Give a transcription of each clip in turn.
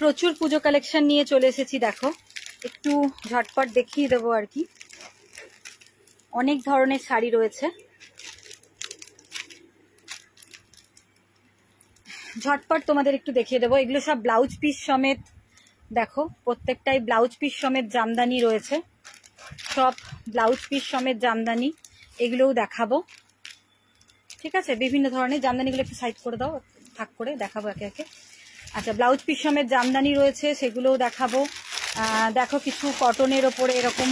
প্রচুর পুজো কালেকশন নিয়ে চলে এসেছি। দেখো একটু ঝটপট দেখিয়ে দেবো আর কি। অনেক ধরনের শাড়ি রয়েছে, ঝটপট তোমাদের একটু দেখিয়ে দেবো। এগুলো সব ব্লাউজ পিস সমেত, দেখো প্রত্যেকটাই ব্লাউজ পিস সমেত জামদানি রয়েছে, সব ব্লাউজ পিস সমেত জামদানি, এগুলোও দেখাবো। ঠিক আছে, বিভিন্ন ধরনের জামদানিগুলো একটু সাইড করে দাও, ভাগ করে দেখাবো একে একে। আচ্ছা, ব্লাউজ পিস সমেত জামদানি রয়েছে, সেগুলোও দেখাবো। দেখো কিছু কটনের ওপরে এরকম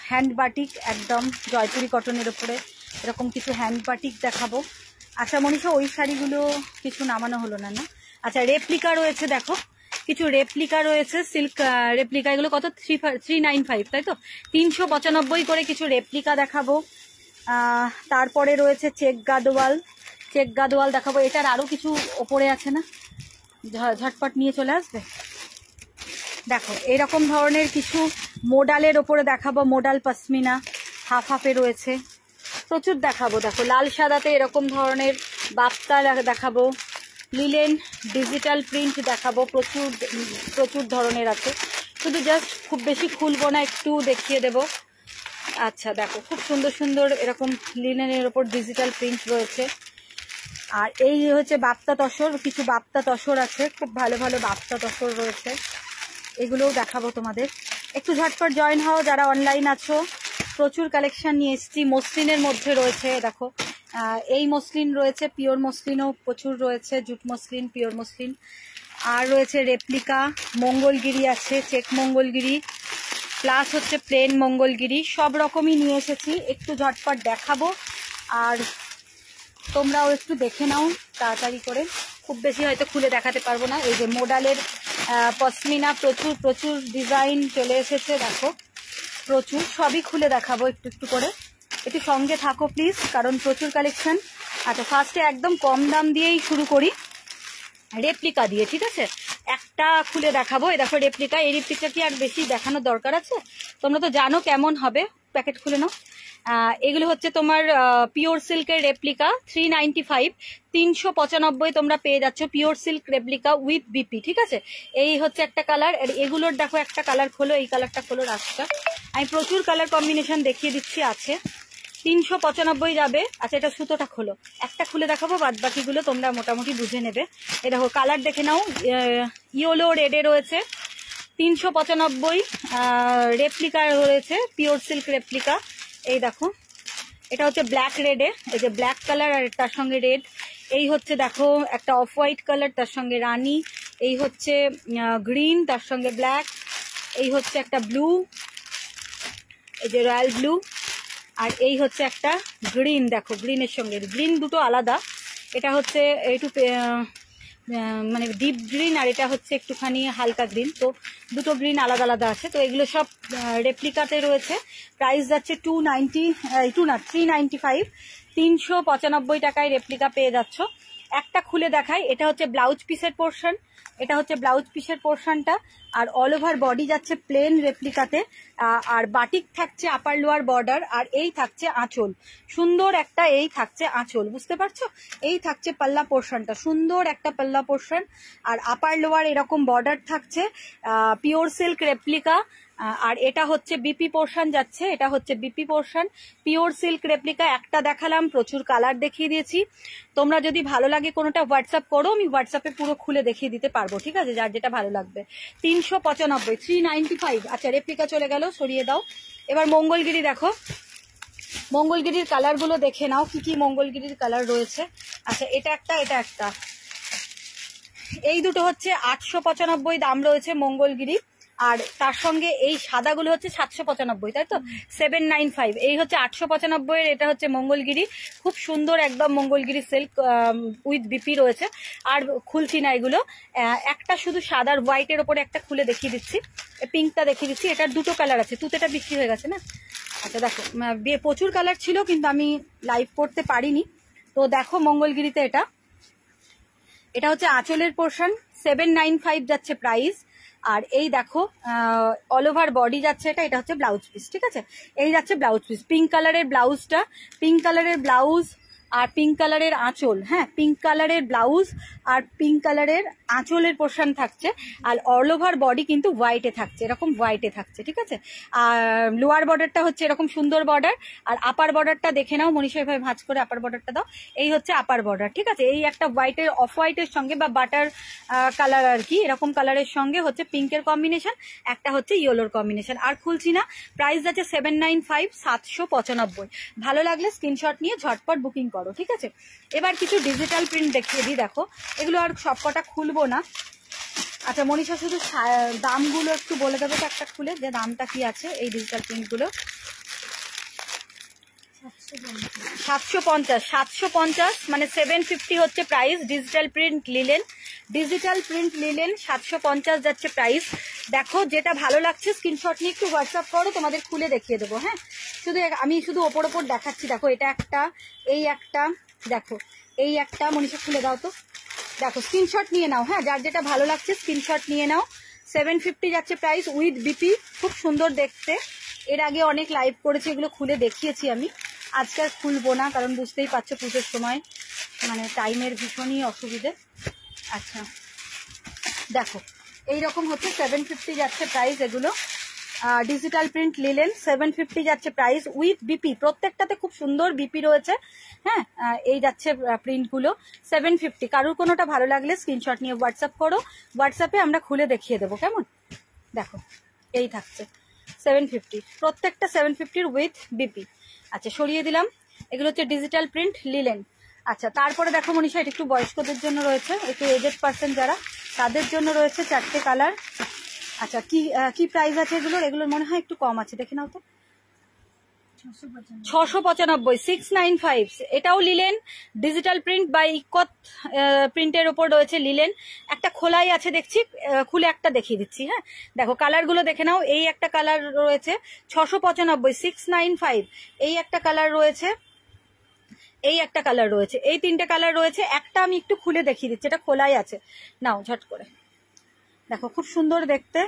হ্যান্ড বাটিক, একদম জয়পুরি কটনের ওপরে এরকম কিছু হ্যান্ড বাটিক দেখাবো। আচ্ছা মনীষা, ওই শাড়িগুলো কিছু নামানো হলো না? না, আচ্ছা রেপ্লিকা রয়েছে, দেখো কিছু রেপ্লিকা রয়েছে, সিল্ক রেপ্লিকা। এগুলো কত? 395, তাই তো? 395 করে কিছু রেপ্লিকা দেখাবো। তারপরে রয়েছে চেক গাদোয়াল দেখাবো। এটার আরো কিছু ওপরে আছে না, ঝটপট নিয়ে চলে আসবে। দেখো এরকম ধরনের কিছু মোডালের ওপরে দেখাবো, মোডাল পশমিনা হাফ হাফে রয়েছে, প্রচুর দেখাবো। দেখো লাল সাদাতে এরকম ধরনের বাপ্তা দেখাবো, লিলেন ডিজিটাল প্রিন্ট দেখাবো, প্রচুর ধরনের আছে। শুধু জাস্ট খুব বেশি খুলবো না, একটু দেখিয়ে দেব। আচ্ছা দেখো খুব সুন্দর সুন্দর এরকম লিনেনের ওপর ডিজিটাল প্রিন্ট রয়েছে। আর এই হচ্ছে বাপ্তা তসর, কিছু বাপ্তা তসর আছে, খুব ভালো ভালো বাপ্তা তসর রয়েছে, এগুলোও দেখাবো তোমাদের। একটু ঝটপট জয়েন হও যারা অনলাইন আছো। প্রচুর কালেকশন নিয়ে এসেছি। মসলিনের মধ্যে রয়েছে, দেখো এই মসলিন রয়েছে, পিওর মসলিনও প্রচুর রয়েছে, জুট মসলিন, পিওর মসলিন। আর রয়েছে রেপ্লিকা, মঙ্গলগিরি আছে, চেক মঙ্গলগিরি প্লাস হচ্ছে প্লেন মঙ্গলগিরি, সব রকমই নিয়ে এসেছি। একটু ঝটপট দেখাবো আর তোমরাও একটু দেখে নাও তাড়াতাড়ি করে, খুব বেশি হয়তো খুলে দেখাতে পারবো না। এই যে মোডালের পশমিনা, প্রচুর ডিজাইন চলে এসেছে, দেখো প্রচুর, সবই খুলে দেখাবো একটু একটু করে। একটু সঙ্গে থাকো প্লিজ, কারণ প্রচুর কালেকশন। আচ্ছা ফার্স্টে একদম কম দাম দিয়েই শুরু করি, রেপ্লিকা দিয়ে। ঠিক আছে, একটা খুলে দেখাবো। এই দেখো রেপ্লিকা, এই রেপ্লিকা কি আর বেশি দেখানোর দরকার আছে? তোমরা তো জানো কেমন হবে, প্যাকেট খুলে নাও। এগুলো হচ্ছে তোমার পিওর সিল্কের রেপ্লিকা, 395, 395 তোমরা পেয়ে যাচ্ছ pure silk replica with BP. ঠিক আছে, এই হচ্ছে একটা কালার। এগুলোর দেখো একটা কালার খোলো, এই কালারটা খোলো, রাস্তা আমি প্রচুর কালার কম্বিনেশন দেখিয়ে দিচ্ছি, আছে 395 যাবে। আচ্ছা এটা সুতোটা খোলো, একটা খুলে দেখাবো, বাদ বাকিগুলো তোমরা মোটামুটি বুঝে নেবে। এই দেখো কালার দেখে নাও, ইয়েলো রেডে রয়েছে 395, রেপ্লিকা রয়েছে পিওর সিল্ক রেপ্লিকা। এই দেখো এটা হচ্ছে ব্ল্যাক রেডে, এই যে ব্ল্যাক কালার আর তার সঙ্গে রেড। এই হচ্ছে দেখো একটা অফ হোয়াইট কালার, তার সঙ্গে রানী। এই হচ্ছে গ্রিন, তার সঙ্গে ব্ল্যাক। এই হচ্ছে একটা ব্লু, এই যে রয়্যাল ব্লু। আর এই হচ্ছে একটা গ্রিন, দেখো গ্রিনের সঙ্গে গ্রিন দুটো আলাদা, এটা হচ্ছে একটু মানে ডিপ গ্রিন, আর এটা হচ্ছে একটুখানি হালকা গ্রিন, তো দুটো গ্রিন আলাদা আলাদা আছে। তো এগুলো সব রেপ্লিকাতে রয়েছে। প্রাইস যাচ্ছে 395, 395 টাকায় রেপ্লিকা পেয়ে যাচ্ছ। একটা খুলে দেখাই, এটা হচ্ছে ব্লাউজ পিসের পোর্শন, এটা হচ্ছে ব্লাউজ পিসের পোর্শনটা। আর অল ওভার বডি যাচ্ছে প্লেন রেপ্লিকাতে, আর বাটিক থাকছে আপার লোয়ার বর্ডার, আর এই থাকছে আঁচল, সুন্দর একটা এই থাকছে আঁচল, বুঝতে পারছো? এই থাকছে পাল্লা পোর্শনটা, সুন্দর একটা পাল্লা পোর্শন, আর আপার লোয়ার এরকম বর্ডার থাকছে, পিওর সিল্ক রেপ্লিকা। আর এটা হচ্ছে বিপি পোর্শন যাচ্ছে, এটা হচ্ছে BP portion, pure silk replica. একটা দেখালাম, প্রচুর কালার দেখিয়ে দিয়েছি। তোমরা যদি ভালো লাগে কোনোটা হোয়াটসঅ্যাপ করো, আমি হোয়াটসঅ্যাপে পুরো খুলে দেখিয়ে দিতে পারবো। ঠিক আছে, যার যেটা ভালো লাগবে। 395, 395। আচ্ছা রেপ্লিকা চলে গেল, সরিয়ে দাও। এবার মঙ্গলগিরি দেখো, মঙ্গলগিরির কালারগুলো দেখে নাও, কি কি মঙ্গলগিরির কালার রয়েছে। আচ্ছা এটা একটা, এটা একটা, এই দুটো হচ্ছে 895 দাম রয়েছে মঙ্গলগিরি। আর তার সঙ্গে এই সাদাগুলো হচ্ছে 795, তাই তো? 795, এই হচ্ছে 895 এর, এটা হচ্ছে মঙ্গলগিরি, খুব সুন্দর একদম মঙ্গলগিরি সিল্ক উইথ বিপি রয়েছে। আর খুলছি না এগুলো, একটা শুধু সাদার হোয়াইটের ওপরে একটা খুলে দেখিয়ে দিচ্ছি, পিঙ্কটা দেখিয়ে দিচ্ছি। এটার দুটো কালার আছে, তুতেটা বিক্রি হয়ে গেছে না। আচ্ছা দেখো প্রচুর কালার ছিল, কিন্তু আমি লাইভ করতে পারিনি। তো দেখো মঙ্গলগিরিতে এটা, এটা হচ্ছে আঁচলের পোর্শন, 795 যাচ্ছে প্রাইস। আর এই দেখো অল ওভার বডি যাচ্ছে এটা, এটা হচ্ছে ব্লাউজ পিস। ঠিক আছে, এই যাচ্ছে ব্লাউজ পিস, পিঙ্ক কালারের ব্লাউজটা, পিঙ্ক কালারের ব্লাউজ, আর পিঙ্ক কালারের আঁচল, হ্যাঁ পিঙ্ক কালারের ব্লাউজ আর পিঙ্ক কালারের আঁচলের পোর্শন থাকছে, আর অল ওভার বডি কিন্তু হোয়াইটে থাকছে, এরকম হোয়াইটে থাকছে, ঠিক আছে। আর লোয়ার বর্ডারটা হচ্ছে এরকম সুন্দর বর্ডার, আর আপার বর্ডারটা দেখে নাও মনীষা, এভাবে ভাঁজ করে আপার বর্ডারটা দাও, এই হচ্ছে আপার বর্ডার, ঠিক আছে। এই একটা হোয়াইটের অফ হোয়াইটের সঙ্গে বা বাটার কালার আর কি, এরকম কালারের সঙ্গে হচ্ছে পিঙ্কের কম্বিনেশন, একটা হচ্ছে ইয়েলোর কম্বিনেশন। আর খুলছি না, প্রাইস আছে 795, 795। ভালো লাগলে স্ক্রিনশট নিয়ে ঝটপট বুকিং করো, ঠিক আছে। এবার কিছু ডিজিটাল প্রিন্ট দেখিয়ে দিই, দেখো এগুলো আর সবকটা খুলবো না। আচ্ছা মনীষা শুধু দামগুলো একটু বলে দেবে তো একটা খুলে, যে দামটা কি আছে এই ডিজিটাল প্রিন্টগুলো। 750, 750 মানে 750 হচ্ছে price. Digital print linen, digital print linen 750 যাচ্ছে প্রাইস। দেখো যেটা ভালো লাগছে স্ক্রিনশট নিয়ে একটু হোয়াটসঅ্যাপ করো, তোমাদের খুলে দেখিয়ে দেবো। হ্যাঁ শুধু আমি শুধু ওপর ওপর দেখাচ্ছি। দেখো এটা একটা, এই একটা, দেখো এই একটা, মনীষা খুলে দাও তো। দেখো স্ক্রিনশট নিয়ে নাও, হ্যাঁ যার যেটা ভালো লাগছে স্ক্রিনশট নিয়ে নাও। 750 যাচ্ছে প্রাইস উইথ বিপি, খুব সুন্দর দেখতে। এর আগে অনেক লাইভ করেছি, এগুলো খুলে দেখিয়েছি আমি, আজকে আর খুলবো না, কারণ বুঝতেই পারছো পুজোর সময় মানে টাইমের ভীষণই অসুবিধে। আচ্ছা দেখো এইরকম হচ্ছে 750 যাচ্ছে প্রাইস এগুলো। ডিজিটাল প্রিন্ট লিলেন 750 যাচ্ছে প্রাইস উইথ বিপি, প্রত্যেকটাতে খুব সুন্দর বিপি রয়েছে। হ্যাঁ এই যাচ্ছে প্রিন্টগুলো 750। কারোর কোনোটা ভালো লাগলে স্ক্রিনশট নিয়ে হোয়াটসঅ্যাপ করো, হোয়াটসঅ্যাপে আমরা খুলে দেখিয়ে দেবো, কেমন। দেখো এই থাকছে 750, প্রত্যেকটা 750 উইথ বিপি। আচ্ছা সরিয়ে দিলাম, এগুলো হচ্ছে ডিজিটাল প্রিন্ট লিলেন। আচ্ছা তারপরে দেখো মনীষা, এটা একটু বয়স্কদের জন্য রয়েছে, একটু এজেড পার্সন যারা, তাদের জন্য রয়েছে 4টে কালার। আচ্ছা কি কি প্রাইস আছে এগুলোর? এগুলোর মনে হয় একটু কম আছে, দেখে নাও তো। 695, 695। এটাও লিলেন, ডিজিটাল প্রিন্ট বা ইকত প্রিন্টের ওপর রয়েছে লিলেন। একটা খোলাই আছে দেখছি, খুলে একটা দেখিয়ে দিচ্ছি। হ্যাঁ দেখো কালারগুলো দেখে নাও, এই একটা কালার রয়েছে 695, 695। এই একটা কালার রয়েছে, এই একটা কালার রয়েছে, এই 3টে কালার রয়েছে। একটা আমি একটু খুলে দেখিয়ে দিচ্ছি, এটা খোলাই আছে, নাও ঝট করে দেখো, খুব সুন্দর দেখতে।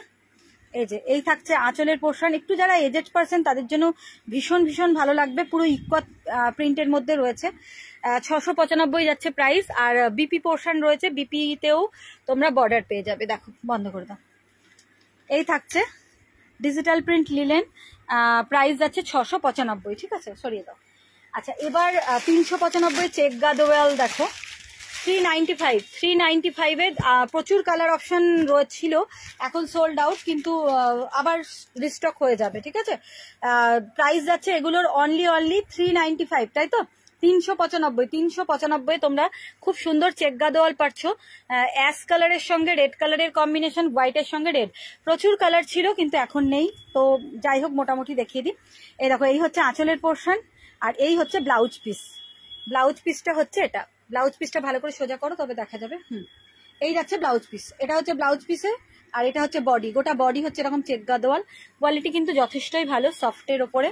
এই যে এই থাকছে আঁচলের পোর্শন, একটু যারা এজেড পার্সন তাদের জন্য ভীষণ ভীষণ ভালো লাগবে, পুরো ইকত প্রিন্টের মধ্যে রয়েছে। 695 যাচ্ছে প্রাইস, আর বিপি পোর্শন রয়েছে, বিপিতেও তোমরা বর্ডার পেয়ে যাবে। দেখো বন্ধ করে দাও, এই থাকছে ডিজিটাল প্রিন্ট লিলেন, প্রাইস যাচ্ছে 695, ঠিক আছে সরিয়ে দাও। আচ্ছা এবার 395 চেক গাদোয়াল দেখো 395, 395-এর প্রচুর কালার অপশন রয়েছিল, এখন সোল্ড আউট, কিন্তু আবার রিস্টক হয়ে যাবে, ঠিক আছে। প্রাইস যাচ্ছে এগুলোর অনলি 395, তাই তো। 395 তোমরা খুব সুন্দর চেক গাদোয়াল পাচ্ছ, অ্যাশ কালারের সঙ্গে রেড কালারের কম্বিনেশন, হোয়াইটের সঙ্গে রেড, প্রচুর কালার ছিল কিন্তু এখন নেই, তো যাই হোক মোটামুটি দেখিয়ে দিই। এই দেখো এই হচ্ছে আঁচলের পোর্শন, আর এই হচ্ছে ব্লাউজ পিস। ব্লাউজ পিসটা হচ্ছে এটা, ব্লাউজ পিসটা ভালো করে সোজা করো তবে দেখা যাবে। এই যাচ্ছে ব্লাউজ পিস, এটা হচ্ছে ব্লাউজ পিসে, আর এটা হচ্ছে বডি, গোটা বডি হচ্ছে এরকম চেক গাদোয়াল। কোয়ালিটি কিন্তু যথেষ্টই ভালো, সফটের ওপরে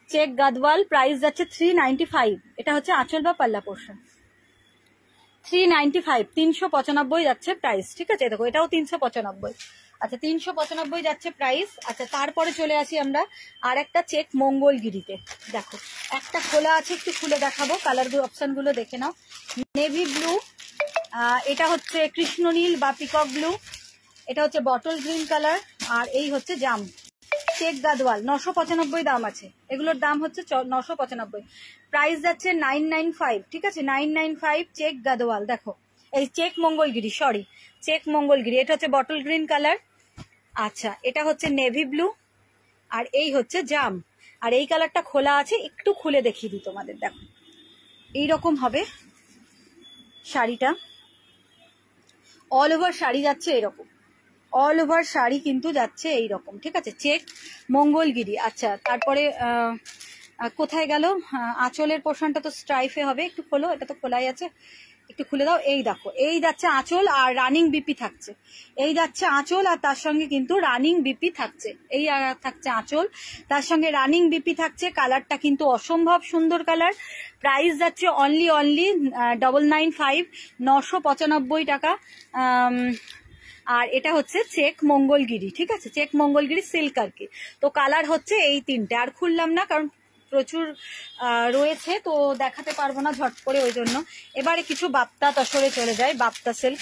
চেক গাদওয়াল। প্রাইস যাচ্ছে 395, এটা হচ্ছে আঁচল বা পাল্লা পোর্শন। 395, 395 যাচ্ছে প্রাইস, ঠিক আছে। দেখো এটাও 395। আচ্ছা 395 যাচ্ছে প্রাইস। আচ্ছা তারপরে চলে আসি আমরা আর একটা চেক মঙ্গলগিরিতে। দেখো একটা খোলা আছে, একটু খুলে দেখাবো, কালারগুলো অপশনগুলো দেখে নাও। নেভি ব্লু, এটা হচ্ছে কৃষ্ণনীল বা পিকক ব্লু, এটা হচ্ছে বটল গ্রিন কালার, আর এই হচ্ছে জাম। চেক গাদওয়াল 995 দাম আছে, এগুলোর দাম হচ্ছে 995, প্রাইস যাচ্ছে 995, ঠিক আছে 995 চেক গাদওয়াল। দেখো এই check Mangalagiri, sorry check Mangalagiri, এটা হচ্ছে বটল গ্রিন কালার। আচ্ছা এটা হচ্ছে নেভি ব্লু, আর এই হচ্ছে জাম, আর এই কালারটা খোলা আছে, একটু খুলে দেখিয়ে দিই তোমাদের। দেখো এইরকম হবে শাড়িটা, অল ওভার শাড়ি যাচ্ছে এরকম, অল ওভার শাড়ি কিন্তু যাচ্ছে এইরকম, ঠিক আছে চেক মঙ্গলগিরি। আচ্ছা তারপরে কোথায় গেল আঁচলের পোর্শনটা, তো স্ট্রাইফে হবে, একটু খোলো, এটা তো খোলাই আছে, একটু খুলে দাও। এই দেখো এই যাচ্ছে আঁচল আর রানিং বিপি থাকছে, এই যাচ্ছে আঁচল আর তার সঙ্গে কিন্তু রানিং বিপি থাকছে, এই থাকছে আঁচল তার সঙ্গে রানিং বিপি থাকছে। কালারটা কিন্তু অসম্ভব সুন্দর কালার। প্রাইস যাচ্ছে অনলি 995, 995 টাকা। আর এটা হচ্ছে চেক মঙ্গলগিরি, ঠিক আছে চেক মঙ্গলগিরি সিল্ক আর কি। তো কালার হচ্ছে এই 3টে, আর খুললাম না কারণ প্রচুর রয়েছে, তো দেখাতে পারবো না ঝট করে, ওই জন্য এবারে কিছু বাপ্তা তসরে চলে যায়। বাপ্তা সিল্ক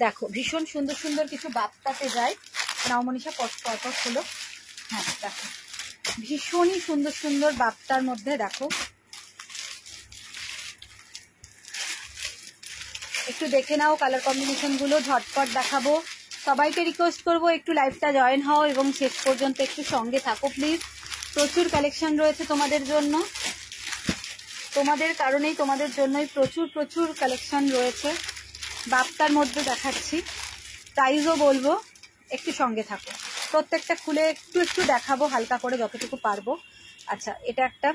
দেখো, ভীষণ সুন্দর সুন্দর কিছু বাপ্তাতে যায়। নবমনীষা পরপর হলো, হ্যাঁ দেখো ভীষণই সুন্দর সুন্দর বাপ্তার মধ্যে দেখো, একটু দেখে নাও কালার কম্বিনেশন গুলো, ঝটপট দেখাবো। সবাইকে রিকোয়েস্ট করবো একটু লাইভটা জয়েন হও এবং শেষ পর্যন্ত একটু সঙ্গে থাকো প্লিজ। প্রচুর কালেকশন রয়েছে তোমাদের জন্য, তোমাদের কারণেই, তোমাদের জন্যই প্রচুর প্রচুর কালেকশন রয়েছে। বাপ্তার মধ্যে দেখাচ্ছি, প্রাইসও বলবো, একটু সঙ্গে থাকো। প্রত্যেকটা খুলে একটু একটু দেখাবো হালকা করে যতটুকু পারবো। আচ্ছা, এটা একটা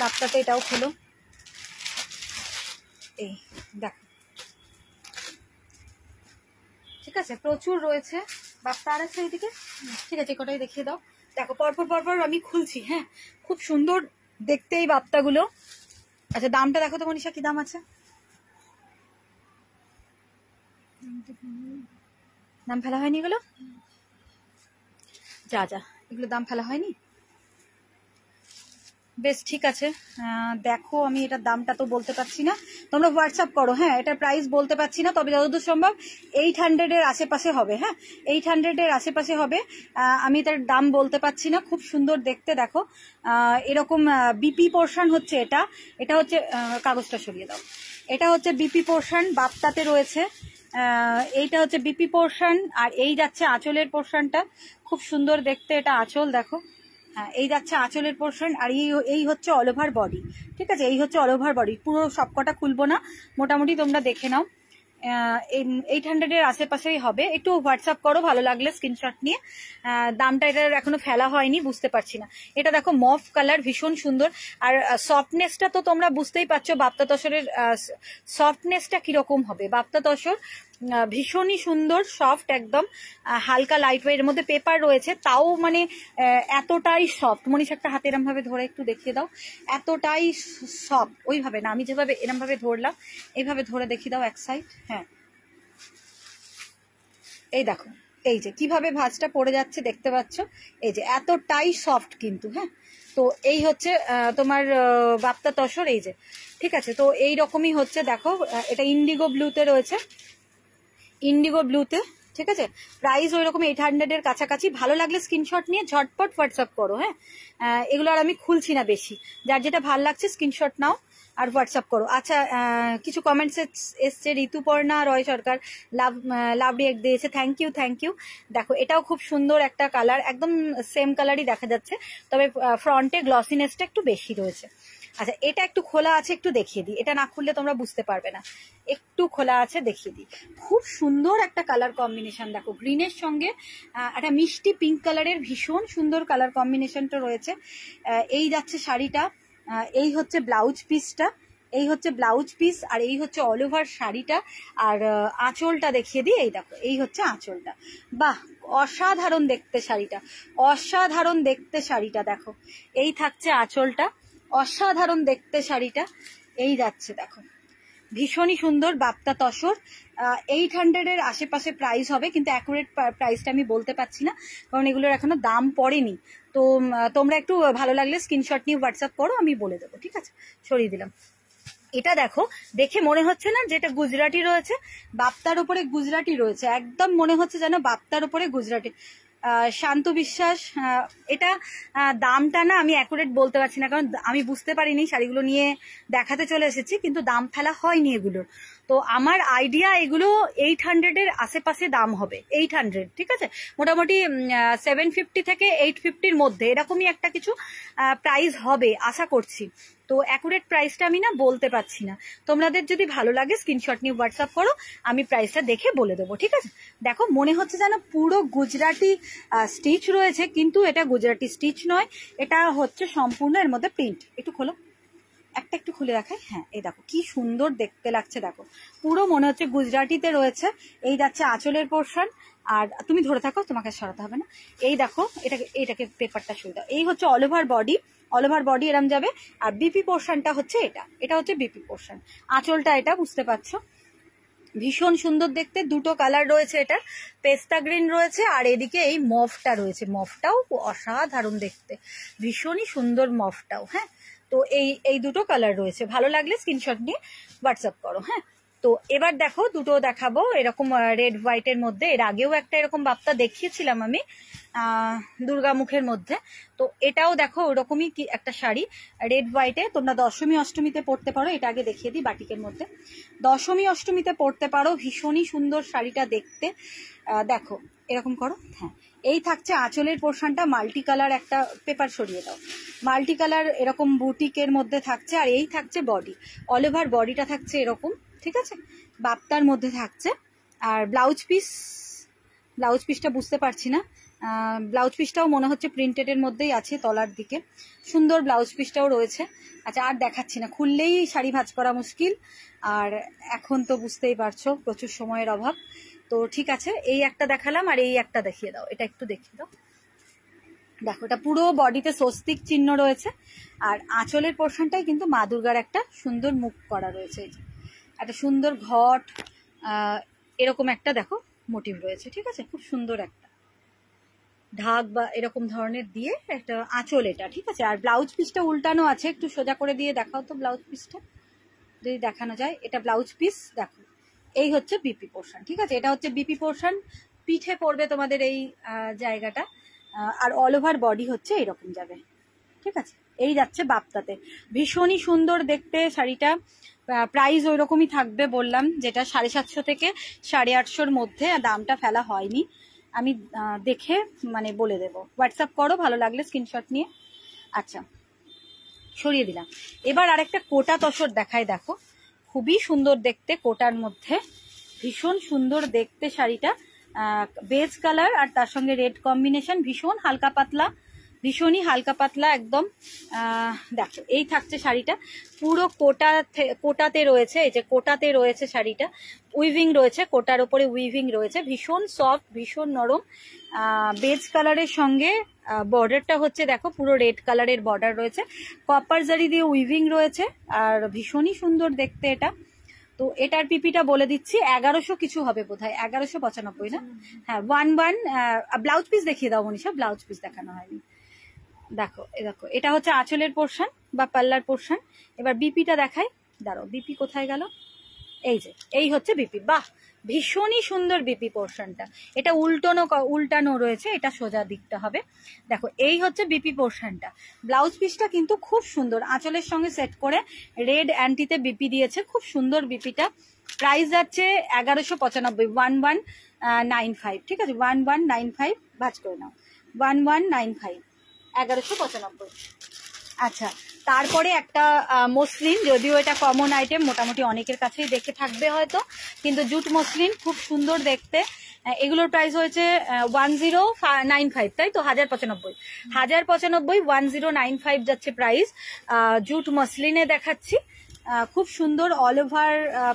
বাপ্তাতে, এটাও খুলো, এই দেখো, ঠিক আছে প্রচুর রয়েছে বাপ্তা। আর আছে এইদিকে, ঠিক আছে কটাই দেখিয়ে দাও। দেখো পরপর পরপর আমি খুলছি, হ্যাঁ খুব সুন্দর দেখতে এই বাপ্তাগুলো। আচ্ছা দামটা দেখো তো মনীষা, কি দাম আছে? দাম ফেলা হয়নি এগুলো? যা যা, এগুলো দাম ফেলা হয়নি, বেশ ঠিক আছে। দেখো আমি এটার দামটা তো বলতে পারছি না, তোমরা হোয়াটসঅ্যাপ করো। হ্যাঁ এটার প্রাইস বলতে পারছি না, তবে যতদূর সম্ভব 800-এর আশেপাশে হবে। হ্যাঁ 800-এর আশেপাশে হবে, আমি এটার দাম বলতে পারছি না। খুব সুন্দর দেখতে দেখো, এরকম বিপি পোর্শন হচ্ছে এটা, এটা হচ্ছে কাগজটা সরিয়ে দাও, এটা হচ্ছে বিপি পোর্শন, বাপ্তাতে রয়েছে। এইটা হচ্ছে বিপি পোর্শন, আর এই যাচ্ছে আঁচলের পোর্শনটা, খুব সুন্দর দেখতে। এটা আঁচল দেখো, হ্যাঁ এই যাচ্ছে আঁচলের পোর্শন, আর এই হচ্ছে অল ওভার বডি। ঠিক আছে, এই হচ্ছে অল ওভার বডি, পুরো সবকটা খুলবো না, মোটামুটি তোমরা দেখে নাও। 800-এর আশেপাশেই হবে। একটু হোয়াটসঅ্যাপ করো ভালো লাগলে স্ক্রিনশট নিয়ে। দামটা এটার এখনো ফেলা হয়নি, বুঝতে পারছি না। এটা দেখো মফ কালার, ভীষণ সুন্দর। আর সফটনেসটা তো তোমরা বুঝতেই পারছো বাপ্তা তসরের সফটনেসটা কিরকম হবে। বাপ্তা তসর ভীষণই সুন্দর, সফট একদম, হালকা লাইট ওয়েট, এর মধ্যে পেপার রয়েছে, তাও মানে এতটাই সফট। মনীষ একটা হাতে এরম ভাবে ধরে একটু দেখিয়ে দাও, এতটাই সফট। ওইভাবে না, আমি যেভাবে এরম ভাবে ধরলাম, এইভাবে ধরে দেখিয়ে দাও এক সাইড। হ্যাঁ এই দেখো, এই যে কিভাবে ভাঁজটা পড়ে যাচ্ছে দেখতে পাচ্ছ, এই যে এতটাই সফট কিন্তু। হ্যাঁ তো এই হচ্ছে তোমার বাপ্তা তসর, এই যে ঠিক আছে। তো এই রকমই হচ্ছে দেখো, এটা ইন্ডিগো ব্লুতে রয়েছে, ইন্ডিগো ব্লুতে, ঠিক আছে। প্রাইস ওই রকম 800-এর কাছাকাছি। ভালো লাগলে স্ক্রিনশট নিয়ে ঝটপট হোয়াটসঅ্যাপ করো। হ্যাঁ এগুলো আর আমি খুলছি না বেশি, যার যেটা ভালো লাগছে স্ক্রিনশট নাও আর হোয়াটসঅ্যাপ করো। আচ্ছা কিছু কমেন্টস এসছে, ঋতুপর্ণা রয় সরকার লাভ রিয়েক্ট দিয়েছে, থ্যাংক ইউ থ্যাংক ইউ। দেখো এটাও খুব সুন্দর একটা কালার, একদম সেম কালারই দেখা যাচ্ছে, তবে ফ্রন্টে গ্লসিনেসটা একটু বেশি রয়েছে। আচ্ছা এটা একটু খোলা আছে, একটু দেখিয়ে দিই, এটা না খুললে তোমরা বুঝতে পারবে না, একটু খোলা আছে দেখিয়ে দিই। খুব সুন্দর একটা কালার কম্বিনেশন দেখো, গ্রিনের সঙ্গে একটা মিষ্টি পিঙ্ক কালারের ভীষণ সুন্দর কালার কম্বিনেশনটা রয়েছে। এই যাচ্ছে শাড়িটা, এই হচ্ছে ব্লাউজ পিসটা, এই হচ্ছে ব্লাউজ পিস, আর এই হচ্ছে অল ওভার শাড়িটা। আর আঁচলটা দেখিয়ে দিই, এই দেখো এই হচ্ছে আঁচলটা। বাহ অসাধারণ দেখতে শাড়িটা, অসাধারণ দেখতে শাড়িটা দেখো, এই থাকছে আঁচলটা, অসাধারণ দেখতে শাড়িটা। এই যাচ্ছে দেখো, ভীষণই সুন্দর বাপ্তা তসর। 800-এর আশেপাশে প্রাইস হবে, কিন্তু অ্যাকুরেট প্রাইসটা আমি বলতে পারছি না, কারণ এগুলোর এখনো দাম পড়েনি। তো তোমরা একটু ভালো লাগলে স্ক্রিনশট নিয়ে হোয়াটসঅ্যাপ করো, আমি বলে দেবো। ঠিক আছে, সরিয়ে দিলাম। এটা দেখো, দেখে মনে হচ্ছে না যেটা গুজরাটি রয়েছে, বাপ্তার উপরে গুজরাটি রয়েছে, একদম মনে হচ্ছে যেন বাপ্তার উপরে গুজরাটি। শান্ত বিশ্বাস, এটা দামটা না আমি অ্যাকুরেট বলতে পারছি না, কারণ আমি বুঝতে পারিনি, শাড়িগুলো নিয়ে দেখাতে চলে এসেছি, কিন্তু দাম ফেলা হয়নি এগুলোর। তো আমার আইডিয়া এগুলো 800-এর আশেপাশে দাম হবে, 800, ঠিক আছে। মোটামুটি 750 থেকে 850-র মধ্যে এরকমই একটা কিছু প্রাইস হবে আশা করছি। তো অ্যাকুরেট প্রাইসটা আমি না বলতে পারছি না, তোমাদের যদি ভালো লাগে স্ক্রিনশট নিয়ে হোয়াটসঅ্যাপ করো, আমি প্রাইসটা দেখে বলে দেবো। ঠিক আছে, দেখো মনে হচ্ছে যেন পুরো গুজরাটি স্টিচ রয়েছে, কিন্তু এটা গুজরাটি স্টিচ নয়, এটা হচ্ছে সম্পূর্ণ এর মধ্যে প্রিন্ট। একটু খোলো, একটা একটু খুলে রাখাই। হ্যাঁ এই দেখো কি সুন্দর দেখতে লাগছে, দেখো পুরো মনে হচ্ছে গুজরাটিতে রয়েছে। এই যাচ্ছে আঁচলের পোর্শন, আর তুমি ধরে থাকো, তোমাকে সরাতে হবে না। এই দেখো এটাকে পেপারটা সরিয়ে দাও। এই হচ্ছে all over body, all over body এরম যাবে। আর বিপি পোর্শনটা হচ্ছে এটা, এটা হচ্ছে বিপি পোর্শন, আঁচলটা এটা বুঝতে পারছো। ভীষণ সুন্দর দেখতে, দুটো কালার রয়েছে, এটা পেস্তা গ্রিন রয়েছে আর এদিকে এই মফটা রয়েছে, মফটাও অসাধারণ দেখতে, ভীষণই সুন্দর মফটাও। হ্যাঁ, তো এই দুটো কালার রয়েছে, ভালো লাগলে স্ক্রিনশট নিয়ে হোয়াটসঅ্যাপ করো। হ্যাঁ, তো এবার দেখো দুটো দেখাবো এরকম রেড হোয়াইটের মধ্যে। এর আগেও একটা এরকম বাপ্তা দেখিয়েছিলাম আমি দুর্গামুখের মধ্যে, তো এটাও দেখো ওরকমই কি একটা শাড়ি রেড হোয়াইটে, তোমরা দশমী অষ্টমীতে পরতে পারো। এটা আগে দেখিয়ে দিই বাটিকের মধ্যে, দশমী অষ্টমীতে পরতে পারো, ভীষণই সুন্দর শাড়িটা দেখতে। দেখো এরকম করো। হ্যাঁ, এই থাকছে আঁচলের পোর্শনটা, মাল্টি কালার একটা পেপার সরিয়ে দাও, মাল্টি কালার এরকম বুটিকের মধ্যে থাকছে, আর এই থাকছে বডি, অল ওভার বডিটা থাকছে এরকম, ঠিক আছে, বাপ্তার মধ্যে থাকছে। আর ব্লাউজ পিসটা বুঝতে পারছি না, ব্লাউজ পিসটাও মনে হচ্ছে প্রিন্টেডের মধ্যেই আছে, তলার দিকে সুন্দর ব্লাউজ পিসটাও রয়েছে। আচ্ছা, আর দেখাচ্ছি না, খুললেই শাড়ি ভাঁজ করা মুশকিল, আর এখন তো বুঝতেই পারছো প্রচুর সময়ের অভাব। তো ঠিক আছে, এই একটা দেখালাম, আর এই একটা দেখিয়ে দাও, এটা একটু দেখিয়ে দাও। দেখো এটা পুরো বডিতে স্বস্তিক চিহ্ন রয়েছে, আর আঁচলের পোর্শনটাই কিন্তু মা দুর্গার একটা সুন্দর মুখ করা রয়েছে, একটা সুন্দর ঘট এরকম একটা দেখো মোটিভ রয়েছে, ঠিক আছে, খুব সুন্দর একটা ঢাক বা এরকম ধরনের দিয়ে একটা আঁচল এটা, ঠিক আছে। আর ব্লাউজ পিসটা উল্টানো আছে, একটু সোজা করে দিয়ে দেখাও তো ব্লাউজ পিসটা, যদি দেখানো যায়। এটা ব্লাউজ পিস, দেখো এই হচ্ছে বিপি পোর্শন, ঠিক আছে, এটা হচ্ছে বিপি পোর্শন, পিঠে পড়বে তোমাদের এই জায়গাটা, আর অল ওভার বডি হচ্ছে এরকম যাবে, ঠিক আছে। এই যাচ্ছে বাপ্তাতে, ভীষণই সুন্দর দেখতে শাড়িটা। প্রাইস ওই রকমই থাকবে বললাম, যেটা 750 থেকে 850-র মধ্যে, দামটা ফেলা হয়নি, আমি দেখে মানে বলে দেবো, হোয়াটসঅ্যাপ করো ভালো লাগলে স্ক্রিনশট নিয়ে। আচ্ছা, সরিয়ে দিলাম। এবার আরেকটা কোটা তসর দেখায়, দেখো খুবই সুন্দর দেখতে, কোটার মধ্যে ভীষণ সুন্দর দেখতে শাড়িটা, বেজ কালার আর তার সঙ্গে রেড কম্বিনেশন, ভীষণ হালকা পাতলা, ভীষণই হালকা পাতলা একদম। দেখো এই থাকছে শাড়িটা, পুরো কোটাতে রয়েছে, এই যে কোটাতে রয়েছে শাড়িটা, উইভিং রয়েছে, কোটার ওপরে উইভিং রয়েছে, ভীষণ সফট, ভীষণ নরম, বেজ কালারের সঙ্গে বর্ডারটা হচ্ছে দেখো পুরো রেড কালারের বর্ডার রয়েছে, কপার জারি দিয়ে উইভিং রয়েছে, আর ভীষণই সুন্দর দেখতে এটা। তো এটার পিপিটা বলে দিচ্ছি, 1100 কিছু হবে বোধহয়, 1195 না? হ্যাঁ, 11 ব্লাউজ পিস দেখিয়ে দাও মনীষা, ব্লাউজ পিস দেখানো হয়নি। দেখো দেখো এটা হচ্ছে আঁচলের পোর্শন বা পাল্লার পোর্শন। এবার বিপিটা দেখাই, দাঁড়াও বিপি কোথায় গেল, এই যে এই হচ্ছে বিপি, বাহ ভীষণই সুন্দর বিপি পোর্শনটা, এটা উল্টানো রয়েছে, এটা সোজা দিকটা হবে। দেখো এই হচ্ছে বিপি পোর্শনটা, ব্লাউজ পিসটা কিন্তু খুব সুন্দর, আঁচলের সঙ্গে সেট করে রেড অ্যান্টিতে বিপি দিয়েছে, খুব সুন্দর বিপিটা। প্রাইস যাচ্ছে 1195, 1195, ঠিক আছে, 1195 ভাঁজ করে নাও, 1195, 1195। আচ্ছা, তারপরে একটা মসলিন, যদিও এটা কমন আইটেম, মোটামুটি অনেকের কাছেই দেখে থাকবে হয়তো, কিন্তু জুট মসলিন খুব সুন্দর দেখতে, এগুলোর প্রাইস হয়েছে 1095, তাই তো, 1095, 1095 যাচ্ছে প্রাইস। জুট মসলিনে দেখাচ্ছি, খুব সুন্দর অল ওভার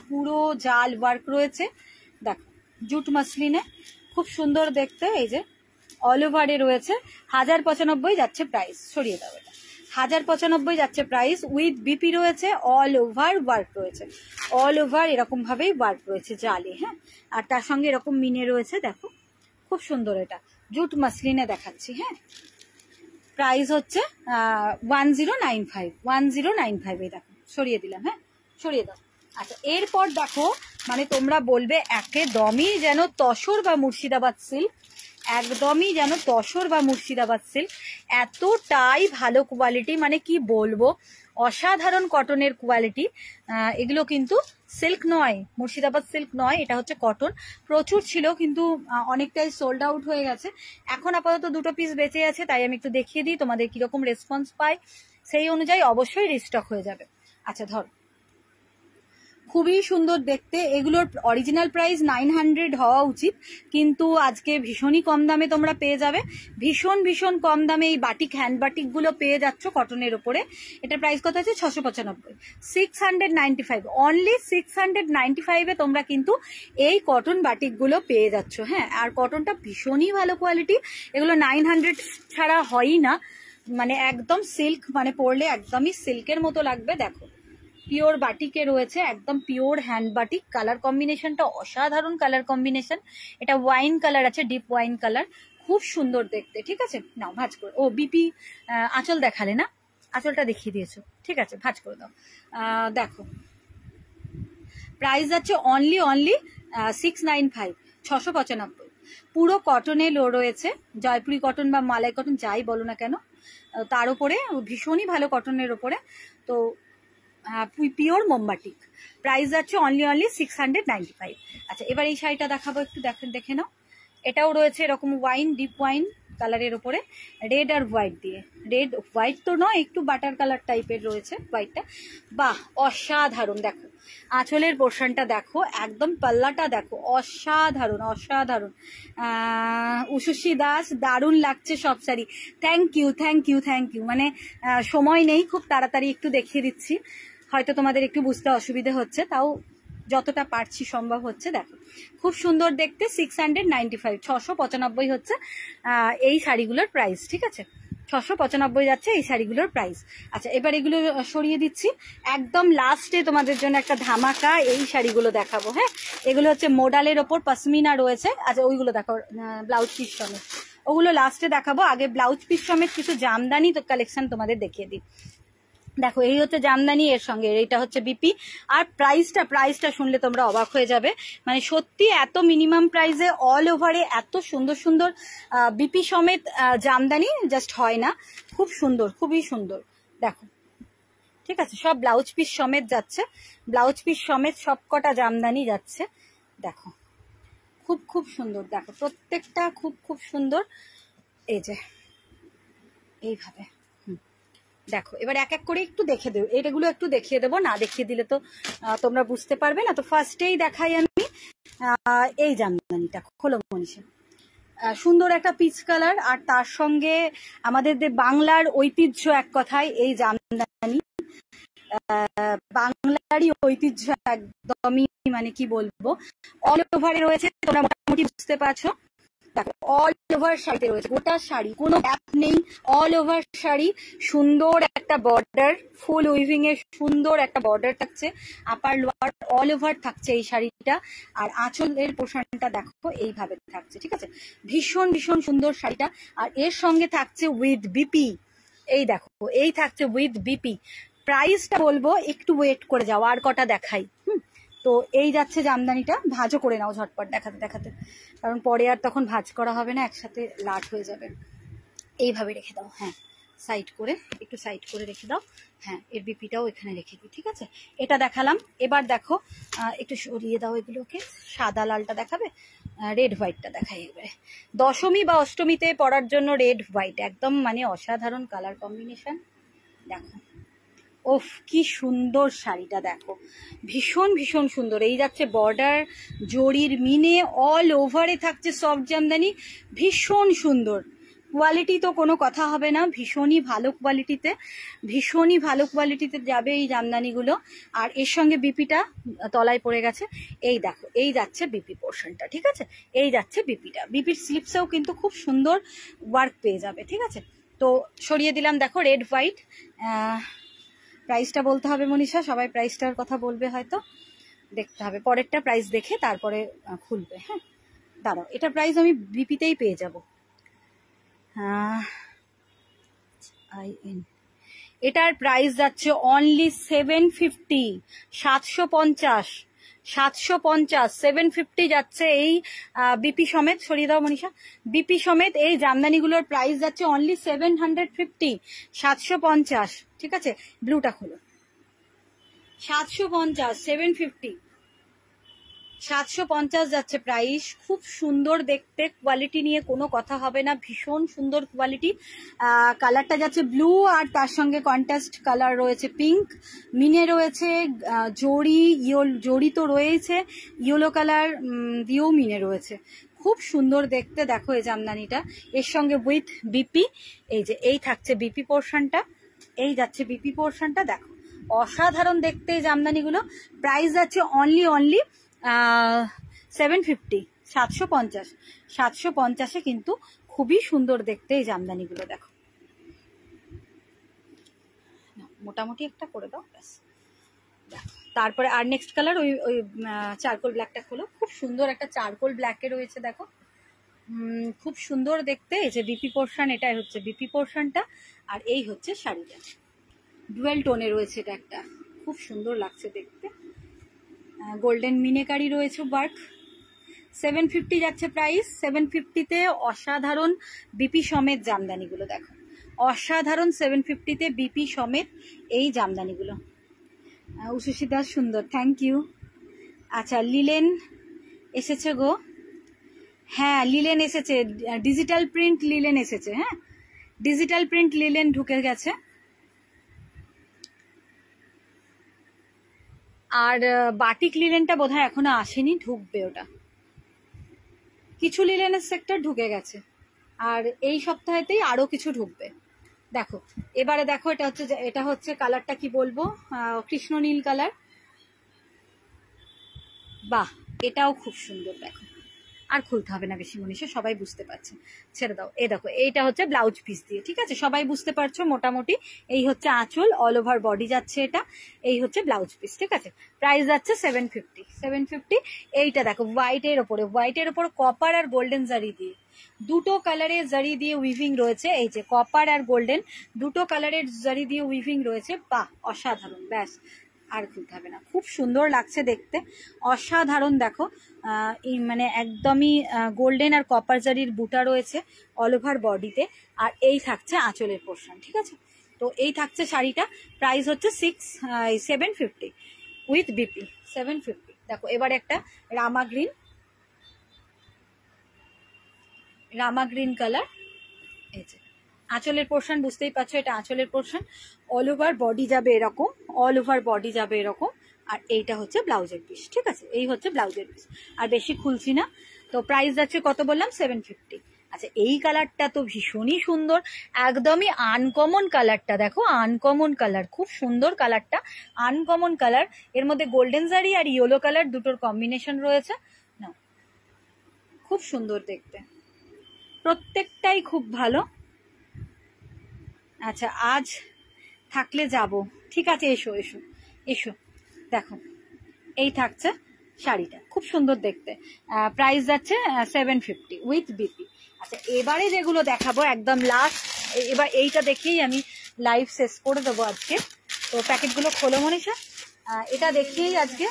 পুরো জাল ওয়ার্ক রয়েছে, দেখো জুট মসলিনে খুব সুন্দর দেখতে, এই যে অল ওভারে রয়েছে, 1095 যাচ্ছে প্রাইস, সরিয়ে দাও এটা, 1095 যাচ্ছে প্রাইস, উইথ বিপি রয়েছে, অল ওভার ওয়ার্ক রয়েছে, অল ওভার এরকম ভাবেই ওয়ার্ক রয়েছে জালে। হ্যাঁ, আর তার সঙ্গে এরকম মিনে রয়েছে, দেখো খুব সুন্দর, এটা জুট মাসলিনে দেখাচ্ছি। হ্যাঁ, প্রাইস হচ্ছে 1095, এই দেখো সরিয়ে দিলাম, হ্যাঁ সরিয়ে দাও। আচ্ছা, এরপর দেখো মানে তোমরা বলবে একদমই যেন তসর বা মুর্শিদাবাদ সিল্ক, একদমই যেন তসর বা মুর্শিদাবাদ সিল্ক, এতটাই ভালো কোয়ালিটি, মানে কি বলবো, অসাধারণ কটনের কোয়ালিটি। এগুলো কিন্তু সিল্ক নয়, মুর্শিদাবাদ সিল্ক নয়, এটা হচ্ছে কটন। প্রচুর ছিল কিন্তু অনেকটাই সোল্ড আউট হয়ে গেছে, এখন আপাতত দুটো পিস বেঁচে আছে, তাই আমি একটু দেখিয়ে দিই তোমাদের কিরকম রেসপন্স পাই, সেই অনুযায়ী অবশ্যই রিস্টক হয়ে যাবে। আচ্ছা ধরো, খুবই সুন্দর দেখতে, এগুলোর অরিজিনাল প্রাইস 900 হওয়া উচিত, কিন্তু আজকে ভীষণই কম দামে তোমরা পেয়ে যাবে, ভীষণ কম দামে এই বাটিক, হ্যান্ড বাটিকগুলো পেয়ে যাচ্ছ কটনের ওপরে। এটার প্রাইস কত আছে, 695, 695, অনলি 695-এ তোমরা কিন্তু এই কটন বাটিকগুলো পেয়ে যাচ্ছ। হ্যাঁ, আর কটনটা ভীষণই ভালো কোয়ালিটি, এগুলো 900 ছাড়া হয়ই না, মানে একদম সিল্ক, মানে পরলে একদমই সিল্কের মতো লাগবে। দেখো পিওর বাটিকে রয়েছে, একদম পিওর হ্যান্ড বাটিক। কালার কম্বিনেশনটা অসাধারণ কালার কম্বিনেশন। এটা ওয়াইন কালার আছে, ডিপ ওয়াইন কালার, খুব সুন্দর দেখতে। ঠিক আছে, নাও ভাঁজ করে। ও বিপি আঁচল দেখালে না, আঁচলটা দেখিয়ে দিয়েছো, ঠিক আছে ভাঁজ করে দাও। দেখো প্রাইস আছে অনলি 695, 695। পুরো কটনে লো রয়েছে, জয়পুরি কটন বা মালাই কটন যাই বলো না কেন, তার উপরে ভীষণই ভালো কটনের ওপরে। তো পিওর মোমবাটিক, প্রাইস যাচ্ছে অনলি 695। আচ্ছা এবার এই শাড়িটা দেখাবো, একটু দেখে নাও। এটাও রয়েছে এরকম ওয়াইন, ডিপ ওয়াইন কালারের ওপরে, রেড আর হোয়াইট দিয়ে। রেড হোয়াইট তো নয়, একটু বাটার কালার টাইপের রয়েছে হোয়াইটটা। বাহ অসাধারণ, দেখো আঁচলের পোর্শনটা দেখো, একদম পাল্লাটা দেখো, অসাধারণ অসাধারণ। উষসী দাস, দারুণ লাগছে সব sari. Thank you thank you thank you. মানে সময় নেই, খুব তাড়াতাড়ি একটু দেখিয়ে দিচ্ছি, হয়তো তোমাদের একটু বুঝতে অসুবিধে হচ্ছে, তাও যতটা পারছি সম্ভব হচ্ছে। দেখো খুব সুন্দর দেখতে, 695, 695 হচ্ছে এই শাড়িগুলোর প্রাইস। ঠিক আছে, 695 যাচ্ছে এই শাড়িগুলোর প্রাইস। আচ্ছা এবার এগুলো সরিয়ে দিচ্ছি, একদম লাস্টে তোমাদের জন্য একটা ধামাকা এই শাড়িগুলো দেখাবো। হ্যাঁ, এগুলো হচ্ছে মোডালের ওপর পশমিনা রয়েছে। আচ্ছা ওইগুলো দেখো ব্লাউজ পিস সমেত, ওগুলো লাস্টে দেখাবো। আগে ব্লাউজ পিস সমেত কিছু জামদানি তো কালেকশন তোমাদের দেখিয়ে দিই। দেখো এই হচ্ছে জামদানি, এর সঙ্গে এটা হচ্ছে বিপি। আর প্রাইসটা শুনলে তোমরা অবাক হয়ে যাবে, মানে সত্যি এত মিনিমাম প্রাইসে অল ওভারে এত সুন্দর সুন্দর বিপি সমেত জামদানি জাস্ট হয় না। খুব সুন্দর, খুবই সুন্দর। দেখো ঠিক আছে, সব ব্লাউজ পিস সমেত যাচ্ছে, ব্লাউজ পিস সমেত সবকটা জামদানি যাচ্ছে। দেখো খুব খুব সুন্দর, দেখো প্রত্যেকটা খুব খুব সুন্দর। এই যে এইভাবে দেখো, এবার এক এক করে একটু দেখে দেবো, এটাগুলো একটু দেখিয়ে দেবো, না দেখিয়ে দিলে তো তোমরা বুঝতে পারবে না। তো ফার্স্টেই দেখাই আমি এই জামদানিটা, খোলো মনীষা। সুন্দর একটা পিচ কালার, আর তার সঙ্গে আমাদের বাংলার ঐতিহ্য, এক কথায় এই জামদানি বাংলারই ঐতিহ্য একদমই, মানে কি বলবো, অল ওভারে রয়েছে, তোমরা মোটামুটি বুঝতে পারছো। দেখো অল ওভার শাড়িতে রয়েছে, গোটা শাড়ি কোনো গ্যাপ নেই, অল ওভার শাড়ি। সুন্দর একটা বর্ডার, ফুল উইভিং এর সুন্দর একটা বর্ডার থাকছে, আপার লোয়ার অল ওভার থাকছে এই শাড়িটা। আর আঁচলের পোর্শনটা দেখো এইভাবে থাকছে। ঠিক আছে, ভীষণ ভীষণ সুন্দর শাড়িটা। আর এর সঙ্গে থাকছে উইথ বিপি, এই দেখো এই থাকছে উইথ বিপি। প্রাইসটা বলবো, একটু ওয়েট করে যাও, আর কটা দেখাই। তো এই যাচ্ছে জামদানিটা, ভাঁজও করে নাও ঝটপট দেখাতে দেখাতে, কারণ পরে আর তখন ভাঁজ করা হবে না, একসাথে লাট হয়ে যাবে। এইভাবে রেখে দাও, হ্যাঁ সাইড করে, একটু সাইড করে রেখে দাও। হ্যাঁ এর বিপিটাও এখানে রেখে দিই। ঠিক আছে, এটা দেখালাম। এবার দেখো একটু সরিয়ে দাও এগুলোকে, সাদা লালটা দেখাবে, রেড হোয়াইটটা দেখাই এবারে। দশমী বা অষ্টমীতে পরার জন্য রেড হোয়াইট একদম মানে অসাধারণ কালার কম্বিনেশন। দেখো ওফ কি সুন্দর শাড়িটা, দেখো ভীষণ ভীষণ সুন্দর। এই যাচ্ছে বর্ডার, জরির মিনে অল ওভারে থাকছে সফট জামদানি, ভীষণ সুন্দর। কোয়ালিটি তো কোনো কথা হবে না, ভীষণই ভালো কোয়ালিটিতে, ভীষণই ভালো কোয়ালিটিতে যাবে এই জামদানিগুলো। আর এর সঙ্গে বিপিটা তলায় পড়ে গেছে, এই দেখো এই যাচ্ছে বিপি পোর্শনটা। ঠিক আছে, এই যাচ্ছে বিপিটা, বিপির স্লিপসেও কিন্তু খুব সুন্দর ওয়ার্ক পেয়ে যাবে। ঠিক আছে, তো সরিয়ে দিলাম। দেখো রেড হোয়াইট। প্রাইসটা বলতে হবে মনীষা, সবাই প্রাইসটার কথা বলবে, হয়তো দেখতে হবে, পরেরটা প্রাইস দেখে তারপরে খুলবে। হ্যাঁ দাঁড়াও, এটা প্রাইস আমি বিপিতেই পেয়ে যাব। এটার প্রাইস যাচ্ছে অনলি 750, 750, 750, 750 যাচ্ছে এই বিপি সমেত। সরিয়ে দাও মনীষা, বিপি সমেত এই জামদানিগুলোর প্রাইস যাচ্ছে অনলি 750, 750। ঠিক আছে, ব্লুটা খোলো, 750, 750, 750 যাচ্ছে প্রাইস। খুব সুন্দর দেখতে, কোয়ালিটি নিয়ে কোনো কথা হবে না, ভীষণ সুন্দর কোয়ালিটি। কালারটা যাচ্ছে ব্লু, আর তার সঙ্গে কন্ট্রাস্ট কালার রয়েছে পিঙ্ক, মিনে রয়েছে জড়ি তো রয়েছে, ইয়েলো কালার দিয়েও মিনে রয়েছে, খুব সুন্দর দেখতে। দেখো এই জামদানিটা, এর সঙ্গে উইথ বিপি, এই যে এই থাকছে বিপি পোর্শনটা, এই যাচ্ছে বিপি পোর্শনটা। দেখো অসাধারণ দেখতে এই জামদানিগুলো। প্রাইস যাচ্ছে অনলি 750, 750, 750-এ কিন্তু খুবই সুন্দর দেখতে এই জামদানিগুলো। দেখো মোটামুটি একটা করে দাও ব্যাস, তারপরে আর নেক্সট কালার ওই ওই চারকোল ব্ল্যাকটা খোলো, খুব সুন্দর একটা চারকোল ব্ল্যাকে রয়েছে দেখো, খুব সুন্দর দেখতে। এই যে বিপি পোর্শন, এটাই হচ্ছে বিপি পোর্শনটা, আর এই হচ্ছে শাড়িটা, ডুয়েল টোনে রয়েছে, এটা একটা খুব সুন্দর লাগছে দেখতে। গোল্ডেন মিনেকারি রয়েছে ওয়ার্ক, 750 যাচ্ছে প্রাইস। 750-তে অসাধারণ বিপি সমেত জামদানিগুলো দেখো, অসাধারণ 750-তে বিপি সমেত এই জামদানিগুলো। উষসী দাস সুন্দর, থ্যাংক ইউ। আচ্ছা লিলেন এসেছে গো, হ্যাঁ লিলেন এসেছে, ডিজিটাল প্রিন্ট লিলেন এসেছে, হ্যাঁ ডিজিটাল প্রিন্ট লিলেন ঢুকে গেছে। আর বাটিক লিলেনটা বোধহয় এখনো আসেনি, ঢুকবে ওটা, কিছু লিলেনের সেক্টর ঢুকে গেছে, আর এই সপ্তাহেতেই আরো কিছু ঢুকবে। দেখো এবারে দেখো, এটা হচ্ছে কালারটা কি বলবো, কৃষ্ণ নীল কালার, বাহ এটাও খুব সুন্দর দেখো। আর খুলতে হবে না বেশি মনীষা, সবাই বুঝতে পারছে, ছেড়ে দাও। এই দেখো এইটা হচ্ছে ব্লাউজ পিস দিয়ে, ঠিক আছে সবাই বুঝতে পারছো মোটামুটি। এই হচ্ছে আঁচল, অল ওভার বডি যাচ্ছে এটা, এই হচ্ছে ব্লাউজ পিস, ঠিক আছে। প্রাইস যাচ্ছে 750। এইটা দেখো হোয়াইটের ওপরে কপার আর গোল্ডেন জারি দিয়ে, দুটো কালারের জারি দিয়ে উইভিং রয়েছে, এই যে কপার আর গোল্ডেন দুটো কালারের জারি দিয়ে উইভিং রয়েছে, বাহ অসাধারণ। ব্যাস আর খুলতে হবে না, খুব সুন্দর লাগছে দেখতে, অসাধারণ। দেখো এই মানে একদমই গোল্ডেন আর কপার জারির বুটা রয়েছে অল ওভার বডিতে, আর এই থাকছে আঁচলের পোর্শন, ঠিক আছে। তো এই থাকছে শাড়িটা, প্রাইস হচ্ছে 750 উইথ বিপি, 750। দেখো এবার একটা রামা গ্রিন কালার, এই যে আঁচলের পোর্শন বুঝতেই পারছো, এটা আঁচলের পোর্শন, অল ওভার বডি যাবে এরকম, আর এইটা হচ্ছে ব্লাউজের পিস, ঠিক আছে এই হচ্ছে ব্লাউজের পিস। আর বেশি খুলছি না, তো প্রাইস যাচ্ছে কত বললাম 750। আচ্ছা এই কালারটা তো ভীষণই সুন্দর, একদমই আনকমন কালারটা, দেখো আনকমন কালার, খুব সুন্দর কালারটা, আনকমন কালার। এর মধ্যে গোল্ডেন জারি আর ইয়েলো কালার দুটোর কম্বিনেশন রয়েছে, না খুব সুন্দর দেখতে, প্রত্যেকটাই খুব ভালো। আচ্ছা আজ থাকলে যাব, ঠিক আছে এসো এসো এসো। দেখো এই থাকছে শাড়িটা, খুব সুন্দর দেখতে, প্রাইস যাচ্ছে 750 উইথ বিপি। আচ্ছা এবারে যেগুলো দেখাবো একদম লাস্ট, এবার এইটা দেখেই আমি লাইভ শেষ করে দেবো আজকে। তো প্যাকেটগুলো খোলো মনীষা, এটা দেখিয়েই আজকে,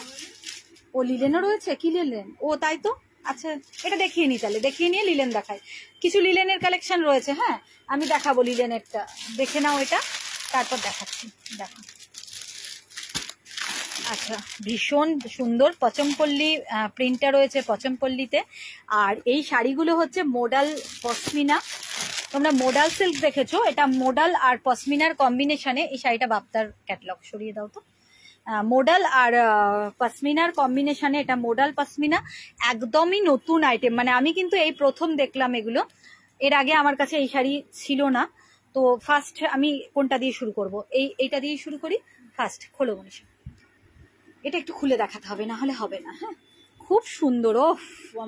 ও লিলেনও রয়েছে, কি লিলেন ও তাই তো, আচ্ছা এটা দেখিয়ে নি, তাহলে দেখিয়ে নিয়ে লিলেন দেখাই, কিছু লিলেনের কালেকশন রয়েছে, হ্যাঁ আমি দেখাবো লিলেনেরটা, দেখে নাও এটা, তারপর দেখাচ্ছি। দেখো আচ্ছা ভীষণ সুন্দর পচমপল্লী প্রিন্টটা রয়েছে পচমপল্লীতে, আর এই শাড়িগুলো হচ্ছে মোডাল পশমিনা, তোমরা মোডাল সিল্ক দেখেছো, এটা মোডাল আর পশমিনার কম্বিনেশনে এই শাড়িটা, বাপ্তার ক্যাটলগ সরিয়ে দাও তো, মোডাল আর পশমিনার কম্বিনেশনে, এটা মোডাল পশমিনা, একদমই নতুন আইটেম, মানে আমি কিন্তু এই প্রথম দেখলাম এগুলো, এর আগে আমার কাছে এই শাড়ি ছিল না। তো ফার্স্ট আমি কোনটা দিয়ে শুরু করব, এইটা দিয়ে শুরু করি ফার্স্ট। খোলো মনীষা, এটা একটু খুলে দেখাতে হবে, না হলে হবে না, হ্যাঁ খুব সুন্দর, ও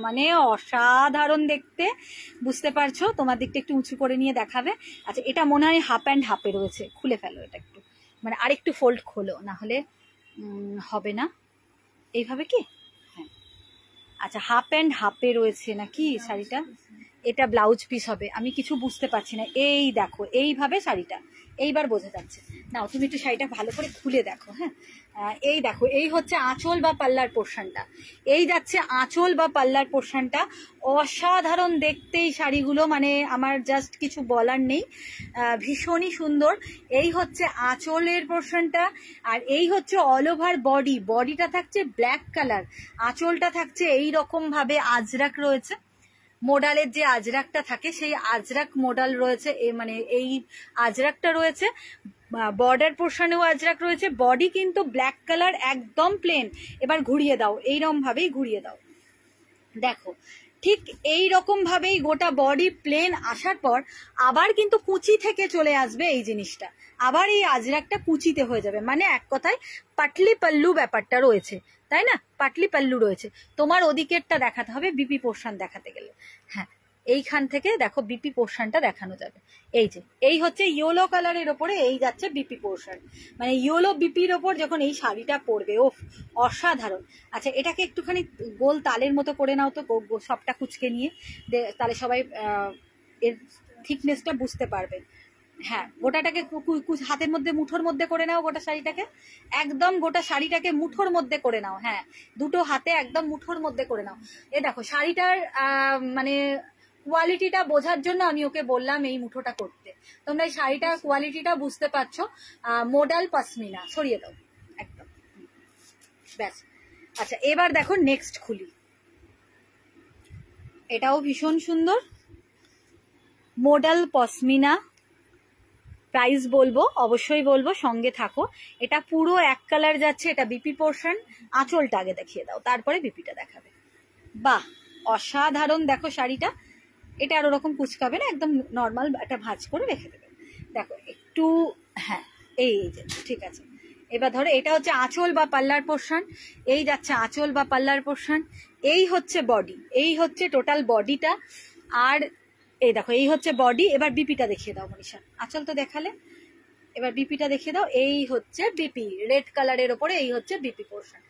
মানে অসাধারণ দেখতে, বুঝতে পারছো, তোমার দিকটা একটু উঁচু করে নিয়ে দেখাবে। আচ্ছা এটা মনে হয় হাফ অ্যান্ড হাফে রয়েছে, খুলে ফেলো এটা একটু, মানে আরেকটু ফোল্ড খোলো, না হলে হবে না, এইভাবে কি, হ্যাঁ আচ্ছা হাফ অ্যান্ড হাফে রয়েছে নাকি শাড়িটা, এটা ব্লাউজ পিস হবে, আমি কিছু বুঝতে পারছি না। এই দেখো এইভাবে শাড়িটা, এইবার বোঝা যাচ্ছে, নাও তুমি একটু শাড়িটা ভালো করে খুলে দেখো, হ্যাঁ এই দেখো এই হচ্ছে আঁচল বা পাল্লার পোর্শনটা, এই যাচ্ছে আঁচল বা পাল্লার পোর্শনটা, অসাধারণ দেখতে এই শাড়িগুলো, মানে আমার জাস্ট কিছু বলার নেই, ভীষণই সুন্দর। এই হচ্ছে আঁচলের পোর্শনটা, আর এই হচ্ছে অল ওভার বডিটা থাকছে ব্ল্যাক কালার, আঁচলটা থাকছে এই রকম ভাবে আজরাক রয়েছে, মোডালের যে আজরাকটা থাকে সেই আজরাক মোডাল রয়েছে, মানে এই আজরাকটা রয়েছে, বর্ডার পোর্শনেও আজরাক রয়েছে, বডি কিন্তু ব্ল্যাক কালার একদম প্লেন। এবার ঘুরিয়ে দাও, এইরকম ভাবেই ঘুরিয়ে দাও, দেখো ঠিক এই রকম ভাবেই গোটা বডি প্লেন আসার পর আবার কিন্তু কুচি থেকে চলে আসবে এই জিনিসটা, আবার এই আজরাকটা কুচিতে হয়ে যাবে, মানে এক কথায় পাটলি পাল্লু ব্যাপারটা রয়েছে, তাই না, পাটলি পাল্লু রয়েছে। তোমার ওদিকেরটা দেখাতে হবে বিপি পোর্শন দেখাতে গেলে, হ্যাঁ এইখান থেকে দেখো বিপি পোর্শনটা দেখানো যাবে। এই যে এই হচ্ছে ইয়েলো কালারের ওপরে এই যাচ্ছে বিপি পোর্শন, মানে ইয়েলো বিপির ওপর যখন এই শাড়িটা পরবে ও অসাধারণ। আচ্ছা এটাকে একটুখানি গোল তালের মতো করে নাও তো, সবটা কুচকে নিয়ে, তাহলে সবাই এর থিকনেসটা বুঝতে পারবে। হ্যাঁ গোটাটাকে হাতের মধ্যে মুঠোর মধ্যে করে নাও, গোটা শাড়িটাকে একদম গোটা শাড়িটাকে মুঠোর মধ্যে করে নাও। হ্যাঁ দুটো হাতে একদম মুঠোর মধ্যে করে নাও। এ দেখো শাড়িটার মানে কোয়ালিটিটা বোঝার জন্য আমি ওকে বললাম এই মুঠোটা করতে। তোমরা এই শাড়িটার কোয়ালিটিটা বুঝতে পারছো। মোডাল পশমিনা সরিয়ে দাও একদম, ব্যাস। আচ্ছা এবার দেখো নেক্সট খুলি, এটাও ভীষণ সুন্দর, মোডাল পশমিনা। প্রাইস বলবো, অবশ্যই বলবো, সঙ্গে থাকো। এটা পুরো এক কালার যাচ্ছে, এটা বিপি পোর্শন। আঁচলটা আগে দেখিয়ে দাও, তারপরে বিপিটা দেখাবে। বাহ অসাধারণ, দেখো শাড়িটা, এটা আর ওরকম কুচকাবে না, একদম নর্মাল একটা ভাঁজ করে রেখে দেবে। দেখো একটু, হ্যাঁ এই যে ঠিক আছে। এবার ধরো এটা হচ্ছে আঁচল বা পাল্লার পোর্শন, এই যাচ্ছে আঁচল বা পাল্লার পোর্শন, এই হচ্ছে বডি, এই হচ্ছে টোটাল বডিটা। আর এই দেখো এই হচ্ছে বডি। এবার বিপিটা দেখিয়ে দাও মনীষা, আঁচল তো দেখালে, এবার বিপিটা দেখিয়ে দাও। এই হচ্ছে বিপি, রেড কালারের ওপরে এই হচ্ছে বিপি পোর্শন।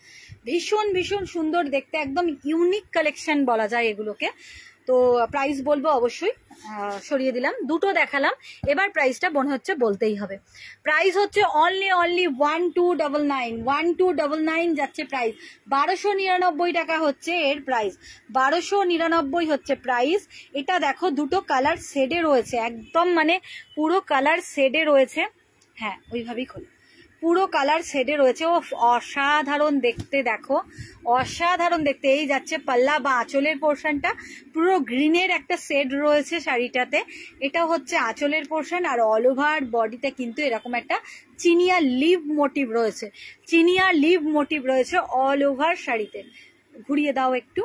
ভীষণ ভীষণ সুন্দর দেখতে, একদম ইউনিক কালেকশন বলা যায় এগুলোকে। তো প্রাইস বলবো অবশ্যই, সরিয়ে দিলাম, দুটো দেখালাম, এবার প্রাইসটা মনে হচ্ছে বলতেই হবে। প্রাইস হচ্ছে অনলি 1299, 1299 যাচ্ছে প্রাইস। 1299 টাকা হচ্ছে এর প্রাইস, 1299 হচ্ছে প্রাইস। এটা দেখো দুটো কালার শেডে রয়েছে, একদম মানে পুরো কালার শেডে রয়েছে। হ্যাঁ ওইভাবেই খোলো, পুরো কালার শেডে রয়েছে। ও অসাধারণ দেখতে, দেখো অসাধারণ দেখতে। এই যাচ্ছে পাল্লা বা আঁচলের পোর্শনটা, পুরো গ্রিনের একটা শেড রয়েছে শাড়িটাতে। এটা হচ্ছে আঁচলের পোর্শন, আর অল ওভার বডিতে কিন্তু এরকম একটা চিনিয়া লিভ মোটিভ রয়েছে, চিনিয়া লিভ মোটিভ রয়েছে অল ওভার শাড়িতে। ঘুরিয়ে দাও একটু,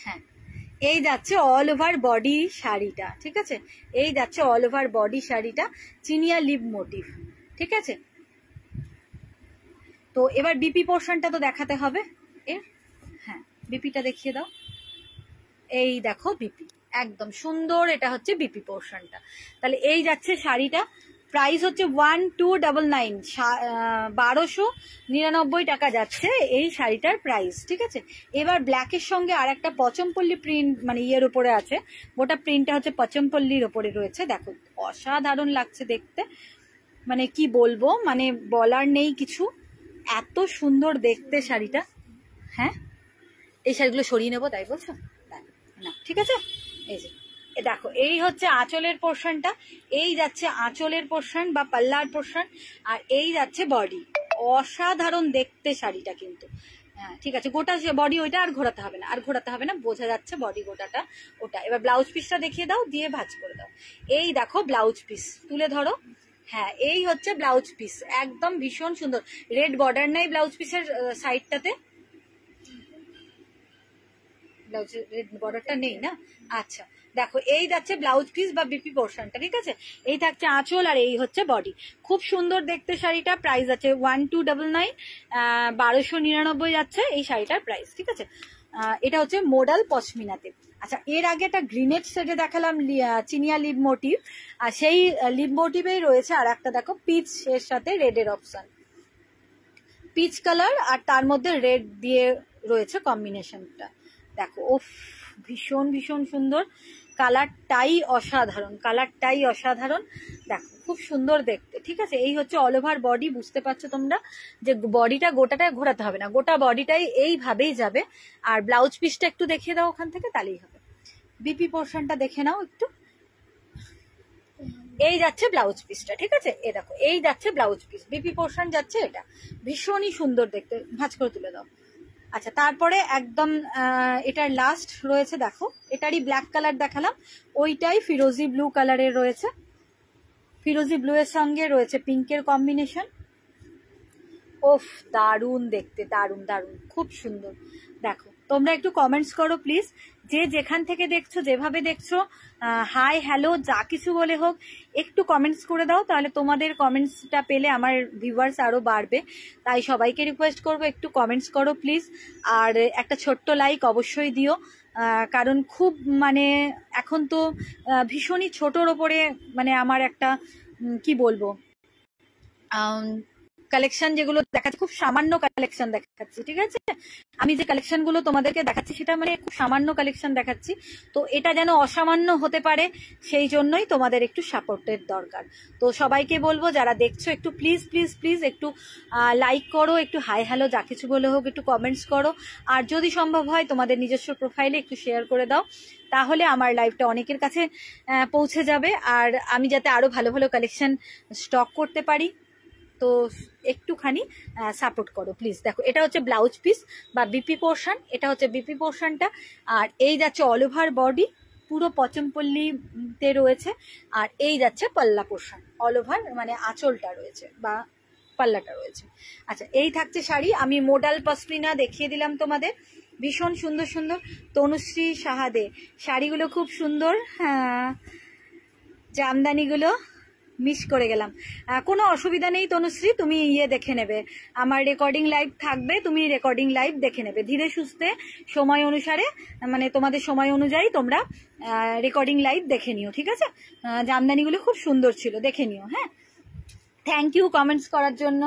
হ্যাঁ এই যাচ্ছে অল ওভার বডি শাড়িটা, ঠিক আছে, এই যাচ্ছে অল ওভার বডি শাড়িটা, চিনিয়া লিভ মোটিভ, ঠিক আছে। তো এবার বিপি পোর্শনটা তো দেখাতে হবে এর, হ্যাঁ বিপিটা দেখিয়ে দাও। এই দেখো বিপি, একদম সুন্দর, এটা হচ্ছে বিপি পোর্শনটা। তাহলে এই যাচ্ছে শাড়িটা, প্রাইস হচ্ছে 1299, 1299 টাকা যাচ্ছে এই শাড়িটার প্রাইস, ঠিক আছে। এবার ব্ল্যাকের সঙ্গে আর একটা পচমপল্লী প্রিন্ট, মানে ইয়ের উপরে আছে, গোটা প্রিন্টটা হচ্ছে পচমপল্লির ওপরে রয়েছে। দেখো অসাধারণ লাগছে দেখতে, মানে কি বলবো, মানে বলার নেই কিছু, এত সুন্দর দেখতে শাড়িটা। হ্যাঁ এই শাড়িগুলো সরিয়ে নেবো তাই বলছো না, ঠিক আছে। এই যে দেখো এই হচ্ছে আঁচলের পোর্শনটা, এই যাচ্ছে আঁচলের পোর্শন বা পাল্লার পোর্শন, আর এই যাচ্ছে বডি। অসাধারণ দেখতে শাড়িটা কিন্তু, হ্যাঁ ঠিক আছে। গোটা বডি ওইটা আর ঘোরাতে হবে না, আর ঘোরাতে হবে না, বোঝা যাচ্ছে বডি গোটাটা ওটা। এবার ব্লাউজ পিসটা দেখিয়ে দাও, দিয়ে ভাঁজ করে দাও। এই দেখো ব্লাউজ পিস তুলে ধরো, হ্যাঁ এই হচ্ছে ব্লাউজ পিস, একদম ভীষণ সুন্দর। রেড বর্ডার নাই ব্লাউজ পিসের সাইডটাতে, ব্লাউজ রেড বর্ডারটা নেই না, আচ্ছা দেখো এই যাচ্ছে ব্লাউজ পিস বা বিপি পোর্শনটা, ঠিক আছে। এই থাকছে আঁচল আর এই হচ্ছে বডি, খুব সুন্দর দেখতে শাড়িটা। প্রাইস আছে 1299, 1299 যাচ্ছে এই শাড়িটার প্রাইস, ঠিক আছে। এটা হচ্ছে মোডাল পশমিনাতে। আচ্ছা এর আগে একটা গ্রিনেট সেটে দেখালাম চিনিয়া লিভ মোটিভ, আর সেই লিভ মোটিভেই রয়েছে আর একটা দেখো পিচ এর সাথে রেডের অপশন, পিচ কালার আর তার মধ্যে রেড দিয়ে রয়েছে কম্বিনেশনটা। দেখো ওফ ভীষণ ভীষণ সুন্দর, কালারটাই অসাধারণ, কালারটাই অসাধারণ, দেখো খুব সুন্দর দেখতে, ঠিক আছে। এই হচ্ছে অল ওভার বডি, বুঝতে পারছো তোমরা যে বডিটা গোটাটা ঘোরাতে হবে না, গোটা বডিটাই এইভাবেই যাবে। আর ব্লাউজ পিসটা একটু দেখিয়ে দাও ওখান থেকে, তাহলেই হবে। বিপি পোর্শনটা দেখে নাও একটু, এই যাচ্ছে ব্লাউজ পিসটা, ঠিক আছে। এ দেখো এই যাচ্ছে ব্লাউজ পিস, বিপি পোর্শন যাচ্ছে এটা, ভীষণই সুন্দর দেখতে, ভাঁজ করে তুলে দাও। আচ্ছা তারপরে একদম এটার লাস্ট রয়েছে, দেখো এটারই ব্ল্যাক কালার দেখালাম, ওইটাই ফিরোজি ব্লু কালারের রয়েছে, ফিরোজি ব্লু এর সঙ্গে রয়েছে পিঙ্কের কম্বিনেশন। ওফ, দারুণ দেখতে, দারুণ দারুণ, খুব সুন্দর। দেখো তোমরা একটু কমেন্টস করো প্লিজ, যে যেখান থেকে দেখছো, যেভাবে দেখছো, হাই হ্যালো যা কিছু বলে হোক, একটু কমেন্টস করে দাও, তাহলে তোমাদের কমেন্টসটা পেলে আমার ভিউয়ার্স আরো বাড়বে। তাই সবাইকে রিকোয়েস্ট করবো একটু কমেন্টস করো প্লিজ, আর একটা ছোট্ট লাইক অবশ্যই দিও, কারণ খুব মানে এখন তো ভীষণই ছোটোর ওপরে মানে আমার একটা কি বলবো কালেকশন যেগুলো দেখাচ্ছি, খুব সামান্য কালেকশন দেখাচ্ছি, ঠিক আছে? আমি যে কালেকশন গুলো তোমাদেরকে দেখাচ্ছি সেটা মানে খুব সামান্য কালেকশন দেখাচ্ছি, তো এটা যেন অসামান্য হতে পারে সেই জন্যই তোমাদের একটু সাপোর্টের দরকার। তো সবাইকে বলবো যারা দেখছো একটু প্লিজ প্লিজ প্লিজ একটু লাইক করো, একটু হাই হ্যালো যা কিছু বলে হোক একটু কমেন্টস করো, আর যদি সম্ভব হয় তোমাদের নিজস্ব প্রোফাইলে একটু শেয়ার করে দাও, তাহলে আমার লাইভটা অনেকের কাছে পৌঁছে যাবে, আর আমি যাতে আরো ভালো ভালো কালেকশন স্টক করতে পারি। তো একটুখানি সাপোর্ট করো প্লিজ। দেখো এটা হচ্ছে ব্লাউজ পিস বা বিপি পোর্শন, এটা হচ্ছে বিপি পোর্শনটা, আর এই যাচ্ছে অল ওভার বডি, পুরো পচমপল্লিতে রয়েছে, আর এই যাচ্ছে পাল্লা পোর্শন, অল ওভার মানে আঁচলটা রয়েছে বা পাল্লাটা রয়েছে। আচ্ছা, এই থাকছে শাড়ি। আমি মোডাল পশমিনা দেখিয়ে দিলাম তোমাদের, ভীষণ সুন্দর সুন্দর তনুশ্রী সাহাদে শাড়িগুলো, খুব সুন্দর। হ্যাঁ, জামদানিগুলো মিস করে গেলাম, কোনো অসুবিধা নেই তনুশ্রী, তুমি দেখে নেবে, আমার রেকর্ডিং লাইভ থাকবে, তুমি রেকর্ডিং লাইভ দেখে নেবে ধীরে সুস্থে, সময় অনুসারে মানে তোমাদের সময় অনুযায়ী তোমরা রেকর্ডিং লাইভ দেখে নিও, ঠিক আছে? জামদানিগুলো খুব সুন্দর ছিল, দেখে নিও। হ্যাঁ, থ্যাংক ইউ কমেন্টস করার জন্য।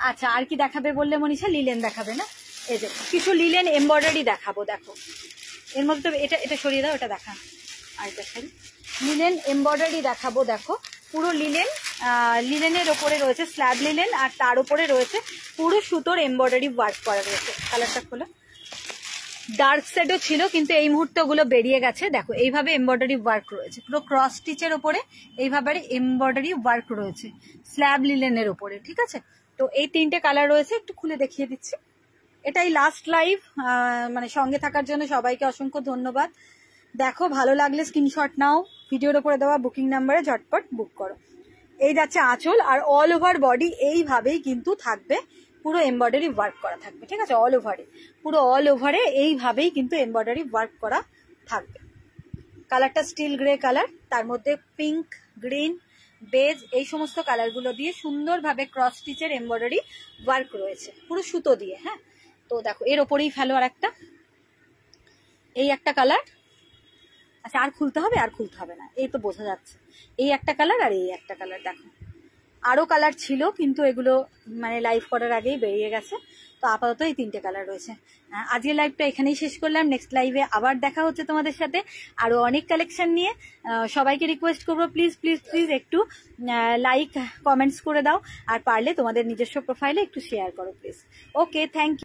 আচ্ছা, আর কি দেখাবে বললে মনীষা? লিলেন দেখাবে না? এই যে কিছু লিলেন এমব্রয়ডারি দেখাবো, দেখো এর মধ্যে এটা এটা সরিয়ে দাও, এটা দেখা, আর এটা শাড়ি লিলেন এমব্রয়ডারি দেখাবো। দেখো পুরো লিলেন, লিলেনের ওপরে রয়েছে স্ল্যাব লিলেন, আর তার উপরে রয়েছে পুরো সুতোর এমব্রয়ডারি ওয়ার্ক করা রয়েছে। কালারটা খোলো, ডার্ক সেটও ছিল কিন্তু এই মুহূর্তে ওগুলো বেরিয়ে গেছে। দেখো এইভাবে এমব্রয়ডারি ওয়ার্ক রয়েছে, পুরো ক্রস স্টিচের ওপরে এইভাবে এমব্রয়ডারি ওয়ার্ক রয়েছে স্ল্যাব লিলেনের ওপরে, ঠিক আছে? তো এই তিনটে কালার রয়েছে, একটু খুলে দেখিয়ে দিচ্ছি। এটাই লাস্ট লাইভ, মানে সঙ্গে থাকার জন্য সবাইকে অসংখ্য ধন্যবাদ। দেখো ভালো লাগলে স্ক্রিনশট নাও, ভিডিওর উপরে দেওয়া বুকিং নাম্বারে ঝটপট বুক করো। এই যাচ্ছে আঁচল, আর অল ওভার বডি এইভাবেই কিন্তু থাকবে, পুরো এমব্রয়ডারি ওয়ার্ক করা থাকবে, ঠিক আছে? অল ওভারে, পুরো অল ওভারে এইভাবেই কিন্তু এমব্রয়ডারি ওয়ার্ক করা থাকবে। কালারটা স্টিল গ্রে কালার, তার মধ্যে পিঙ্ক, গ্রিন, বেজ এই সমস্ত কালারগুলো দিয়ে সুন্দরভাবে ক্রস স্টিচের এমব্রয়ডারি ওয়ার্ক রয়েছে পুরো সুতো দিয়ে। হ্যাঁ, তো দেখো এর ওপরেই ফেলো আর একটা, এই একটা কালার। আচ্ছা, আর খুলতে হবে? আর খুলতে হবে না, এই তো বোঝা যাচ্ছে। এই একটা কালার আর এই একটা কালার। দেখো আরো কালার ছিল কিন্তু এগুলো মানে লাইভ করার আগেই বেরিয়ে গেছে, তো আপাতত এই তিনটে কালার রয়েছে। আজকের লাইভটা এখানেই শেষ করলাম, নেক্সট লাইভে আবার দেখা হচ্ছে তোমাদের সাথে আরো অনেক কালেকশন নিয়ে। সবাইকে রিকোয়েস্ট করবো প্লিজ প্লিজ প্লিজ একটু লাইক কমেন্টস করে দাও, আর পারলে তোমাদের নিজস্ব প্রোফাইলে একটু শেয়ার করো প্লিজ। Okay, thank you.